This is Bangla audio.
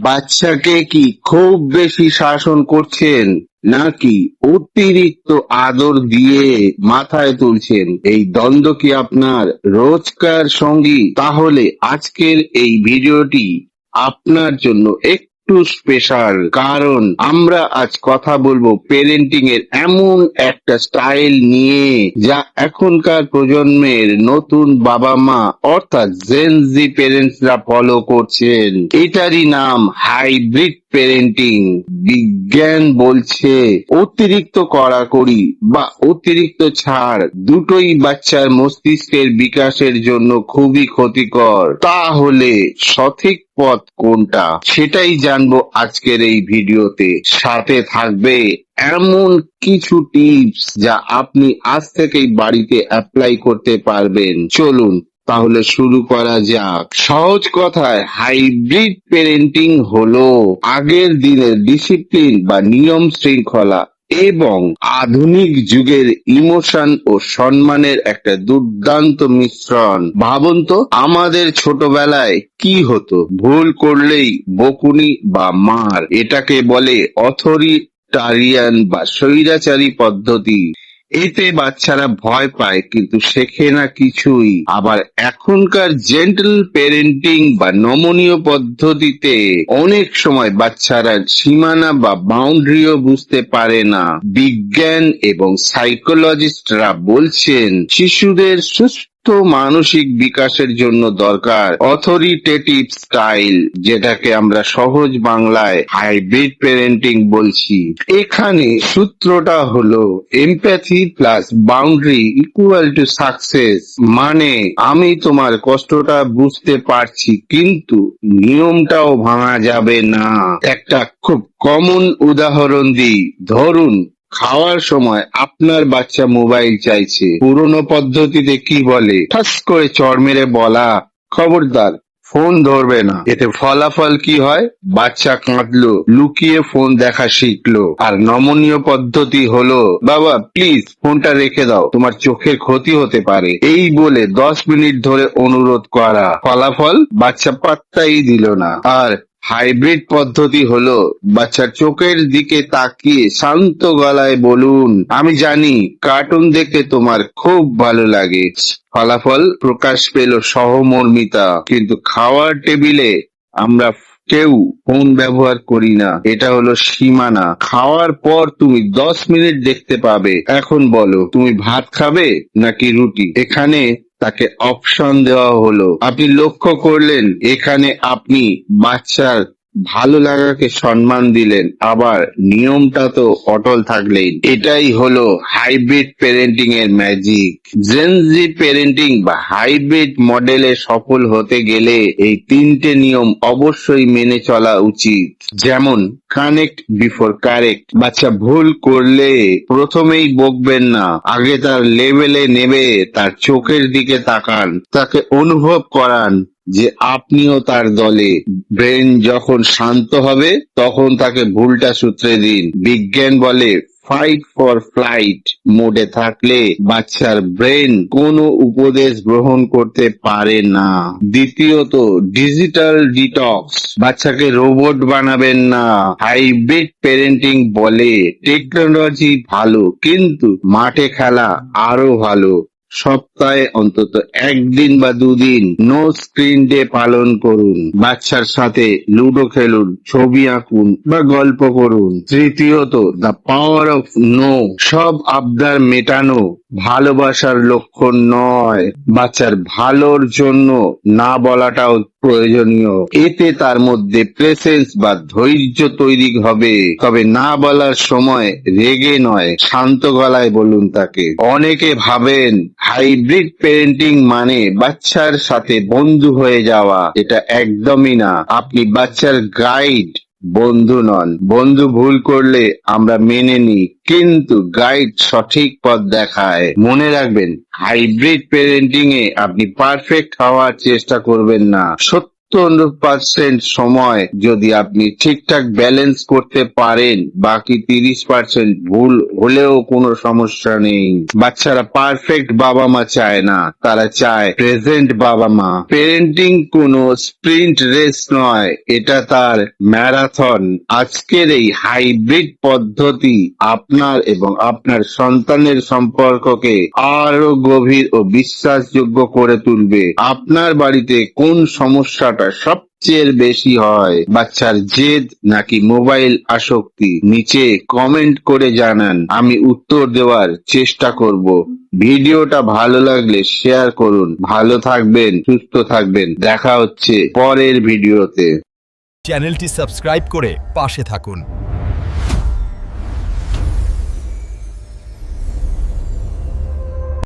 বাচ্চাকে কি খুব বেশি শাসন করছেন নাকি অতিরিক্ত আদর দিয়ে মাথায় তুলছেন? এই দ্বন্দ্ব কি আপনার রোজকার সঙ্গী? তাহলে আজকের এই ভিডিওটি আপনার জন্য একটু স্পেশাল, কারণ আমরা আজ কথা বলবো পেরেন্টিং এর এমন একটা স্টাইল নিয়ে যা এখনকার প্রজন্মের নতুন বাবা মা অর্থাৎ জেন জি পেরেন্টসরা ফলো করছেন। এটারই নাম হাইব্রিড পেরেন্টিং। বিজ্ঞান বলছে অতিরিক্ত কড়াকড়ি বা অতিরিক্ত ছাড় দুটোই বাচ্চার মস্তিষ্কের বিকাশের জন্য খুবই ক্ষতিকর। তাহলে সঠিক পথ কোনটা সেটাই জানবো আজকের এই ভিডিওতে। সাথে থাকবে এমন কিছু টিপস যা আপনি আজ থেকেই বাড়িতে অ্যাপ্লাই করতে পারবেন। চলুন তাহলে শুরু করা যাক। সহজ কথায় হাইব্রিড পেরেন্টিং হলো আগের দিনের ডিসিপ্লিন বা নিয়ম শৃঙ্খলা এবং আধুনিক যুগের ইমোশন ও সম্মানের একটা দুর্দান্ত মিশ্রণ। ভাবুন তো, আমাদের ছোটবেলায় কি হতো? ভুল করলেই বকুনি বা মার, এটাকে বলে অথরিটারিয়ান বা স্বৈরাচারী পদ্ধতি। এতে বাচ্চারা ভয় পায় কিন্তু শেখে না কিছুই। আবার এখনকার জেন্টল পেরেন্টিং বা নমনীয় পদ্ধতিতে অনেক সময় বাচ্চারা সীমানা বা বাউন্ডারিও বুঝতে পারে না। বিজ্ঞান এবং সাইকোলজিস্টরা বলছেন শিশুদের সুস্থ মানসিক বিকাশের জন্য দরকার অথরিটেটিভ স্টাইল, যেটাকে আমরা সহজ বাংলায় হাইব্রিড পেরেন্টিং বলছি। এখানে সূত্রটা হলো empathy plus boundary equal to success. মানে আমি তোমার কষ্টটা বুঝতে পারছি কিন্তু নিয়মটাও ভাঙা যাবে না। একটা খুব কমন উদাহরণ দিই, ধরুন খাওয়ার সময় আপনার বাচ্চা মোবাইল চাইছে। পুরনো পদ্ধতিতে কি বলে? ঠাস করে চড় মেরে বলা, খবরদার ফোন ধরবে না। এতে ফলাফল কি হয়? বাচ্চা কাঁদলো, লুকিয়ে ফোন দেখা শিখলো। আর নমনীয় পদ্ধতি হলো, বাবা প্লিজ ফোনটা রেখে দাও, তোমার চোখের ক্ষতি হতে পারে, এই বলে 10 মিনিট ধরে অনুরোধ করা। ফলাফল? বাচ্চা পাত্তাই দিল না। আর হাইব্রিড পদ্ধতি হলো বাচ্চার চোখের দিকে তাকিয়ে শান্ত গলায় বলুন, আমি জানি কার্টুন দেখতে তোমার খুব ভালো লাগে। ফলাফল প্রকাশ পেল সহমর্মিতা। কিন্তু খাওয়ার টেবিলে আমরা কেউ ফোন ব্যবহার করি না। এটা হলো সীমানা। খাওয়ার পর তুমি 10 মিনিট দেখতে পাবে। এখন বলো তুমি ভাত খাবে নাকি রুটি? এখানে তাকে অপশন দেওয়া হলো। আপনি লক্ষ্য করলেন এখানে আপনি বাচ্চার ভালো লাগাকে সম্মান দিলেন, আবার নিয়মটা তো অটল থাকলেই। এটাই হলো হাইব্রিড পেরেন্টিং এর ম্যাজিক। জেনজি পেরেন্টিং বা হাইব্রিড মডেলে সফল হতে গেলে এই তিনটে নিয়ম অবশ্যই মেনে চলা উচিত। যেমন কানেক্ট বিফোর কারেক্ট। বাচ্চা ভুল করলে প্রথমেই বকবেন না, আগে তার লেভেলে নেবে, তার চোখের দিকে তাকান, তাকে অনুভব করান যে আপনিও তার দলে। ব্রেন যখন শান্ত হবে তখন তাকে ভুলটা সূত্রে দিন। বিজ্ঞান বলে ফাইট ফর ফ্লাইট মোডে থাকলে বাচ্চার ব্রেন কোনো উপদেশ গ্রহণ করতে পারে না। দ্বিতীয়ত, ডিজিটাল ডিটক্স। বাচ্চাকে রোবট বানাবেন না। হাইব্রিড পেরেন্টিং বলে টেকনোলজি ভালো কিন্তু মাঠে খেলা আরো ভালো। সপ্তাহে অন্তত একদিন বা দুদিন নো স্ক্রিন ডে পালন করুন। বাচ্চার সাথে লুডো খেলুন, ছবি আঁকুন বা গল্প করুন। তৃতীয়ত, দ্য পাওয়ার অফ নো। সব আবদার মেটানো ভালোবাসার লক্ষণ নয়। বাচ্চার ভালোর জন্য না বলাটাও প্রয়োজনীয়। এতে তার মধ্যে প্রেসেন্স বা ধৈর্য তৈরি হবে। তবে না বলার সময় রেগে নয়, শান্ত গলায় বলুন তাকে। অনেকে ভাবেন হাইব্রিড পেরেন্টিং মানে বাচ্চার সাথে বন্ধু হয়ে যাওয়া। এটা একদমই না। আপনি বাচ্চার গাইড, বন্ধু নন। বন্ধু ভুল করলে আমরা মেনে নিই কিন্তু গাইড সঠিক পথ দেখায়। মনে রাখবেন হাইব্রিড পেরেন্টিং এ আপনি পারফেক্ট হওয়ার চেষ্টা করবেন না, সত্য 70% সময় যদি আপনি ঠিকঠাক ব্যালেন্স করতে পারেন, বাকি 30% ভুল হলেও কোনো সমস্যা নেই। বাচ্চারা পারফেক্ট বাবা মা চায় না, তারা চায় প্রেজেন্ট বাবা মা। পেরেন্টিং কোনো স্প্রিন্ট রেস নয়, এটা তার ম্যারাথন। আজকের এই হাইব্রিড পদ্ধতি আপনার এবং আপনার সন্তানের সম্পর্ককে আরো গভীর ও বিশ্বাসযোগ্য করে তুলবে। আপনার বাড়িতে কোন সমস্যাটা সবচেয়ে বেশি হয়, বাচ্চার জেদ নাকি মোবাইল আসক্তি? নিচে কমেন্ট করে জানান, আমি উত্তর দেওয়ার চেষ্টা করব। ভিডিওটা ভালো লাগলে শেয়ার করুন। ভালো থাকবেন, সুস্থ থাকবেন, দেখা হচ্ছে পরের ভিডিওতে। চ্যানেলটি সাবস্ক্রাইব করে পাশে থাকুন।